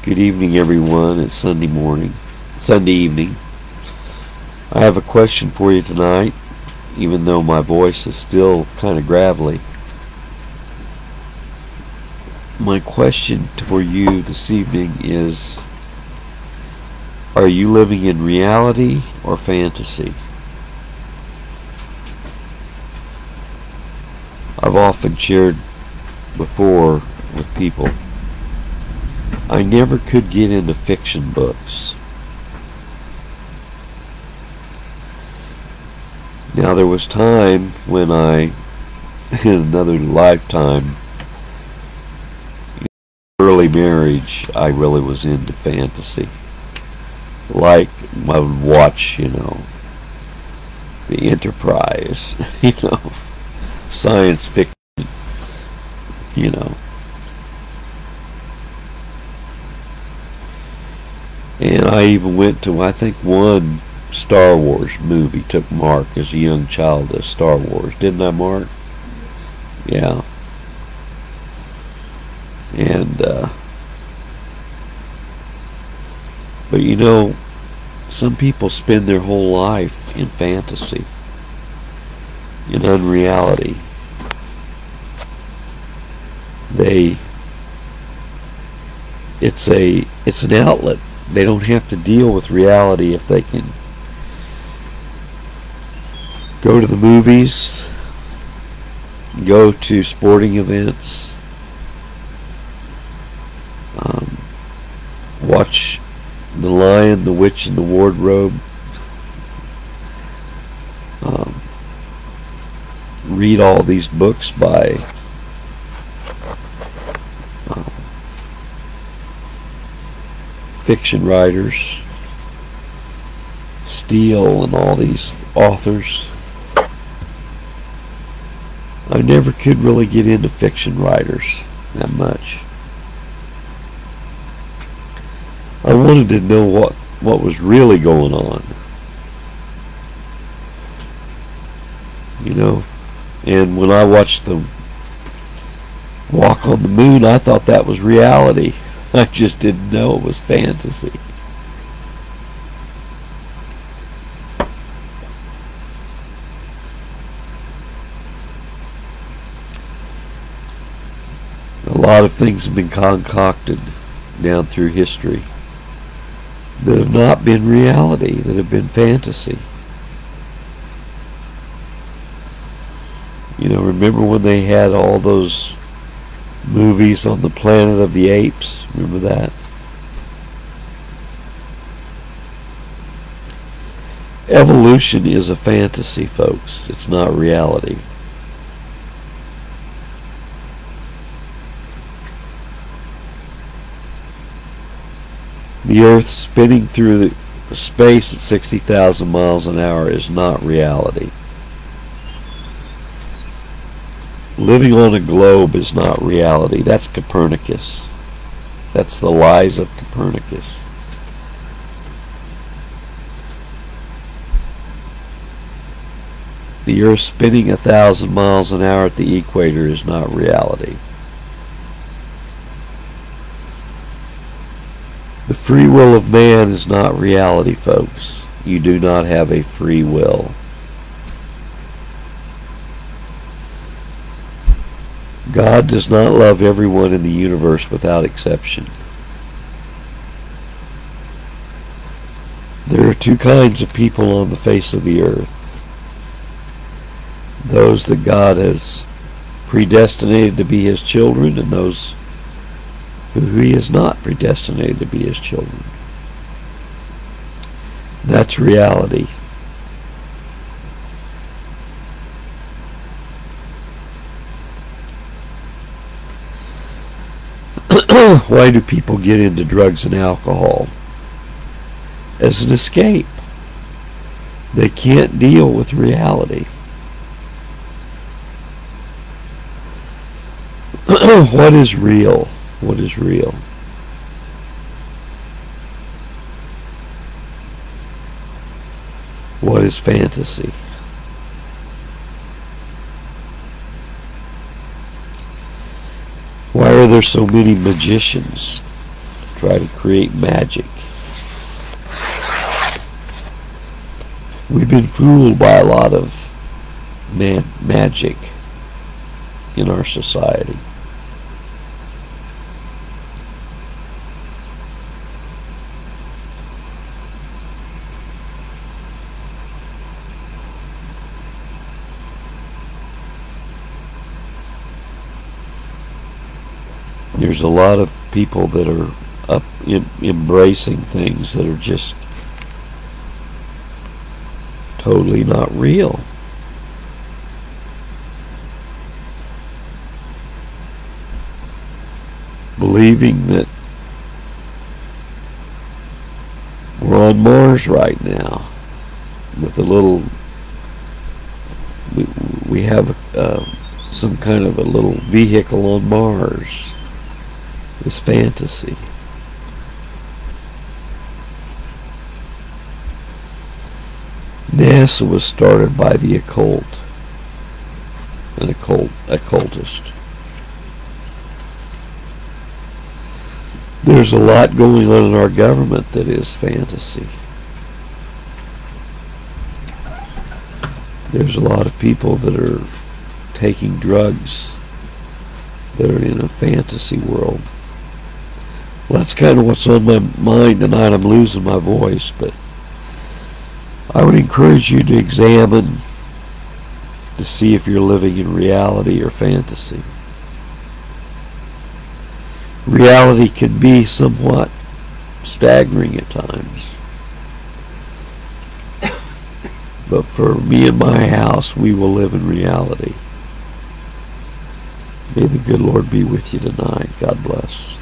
Good evening, everyone. It's Sunday evening. I have a question for you tonight, even though my voice is still kind of gravelly. My question for you this evening is, are you living in reality or fantasy? I've often shared before with people, I never could get into fiction books. Now there was time when in another lifetime, early marriage, I really was into fantasy. Like I would watch, the Enterprise, science fiction, And I even went to, I think, one Star Wars movie, took Mark as a young child to Star Wars. Didn't I, Mark? Yeah. And, but some people spend their whole life in fantasy, in unreality. It's an outlet. They don't have to deal with reality if they can go to the movies, go to sporting events, watch The Lion, the Witch, and the Wardrobe, read all these books by fiction writers, Steele and all these authors. I never could really get into fiction writers that much. I wanted to know what was really going on. And when I watched them walk on the moon, I thought that was reality. I just didn't know it was fantasy. A lot of things have been concocted down through history that have not been reality, that have been fantasy. Remember when they had all those movies on the Planet of the Apes? Remember that? Evolution is a fantasy, folks. It's not reality. The Earth spinning through the space at 60,000 miles an hour is not reality. Living on a globe is not reality. That's Copernicus. That's the lies of Copernicus. The Earth spinning 1,000 miles an hour at the equator is not reality. The free will of man is not reality, folks. You do not have a free will. God does not love everyone in the universe without exception. There are two kinds of people on the face of the earth. Those that God has predestinated to be His children, and those who He has not predestinated to be His children. That's reality. Why do people get into drugs and alcohol? As an escape. They can't deal with reality. What is real? What is real? What is fantasy? Why are there so many magicians try to create magic. We've been fooled by a lot of magic in our society. There's a lot of people that are embracing things that are just totally not real. Believing that we're on Mars right now with a little, we have some kind of a little vehicle on Mars. It's fantasy. NASA was started by the occult, an occultist. There's a lot going on in our government that is fantasy. There's a lot of people that are taking drugs that are in a fantasy world. Well, that's kind of what's on my mind tonight. I'm losing my voice, but I would encourage you to examine to see if you're living in reality or fantasy. Reality can be somewhat staggering at times. But for me and my house, we will live in reality. May the good Lord be with you tonight. God bless.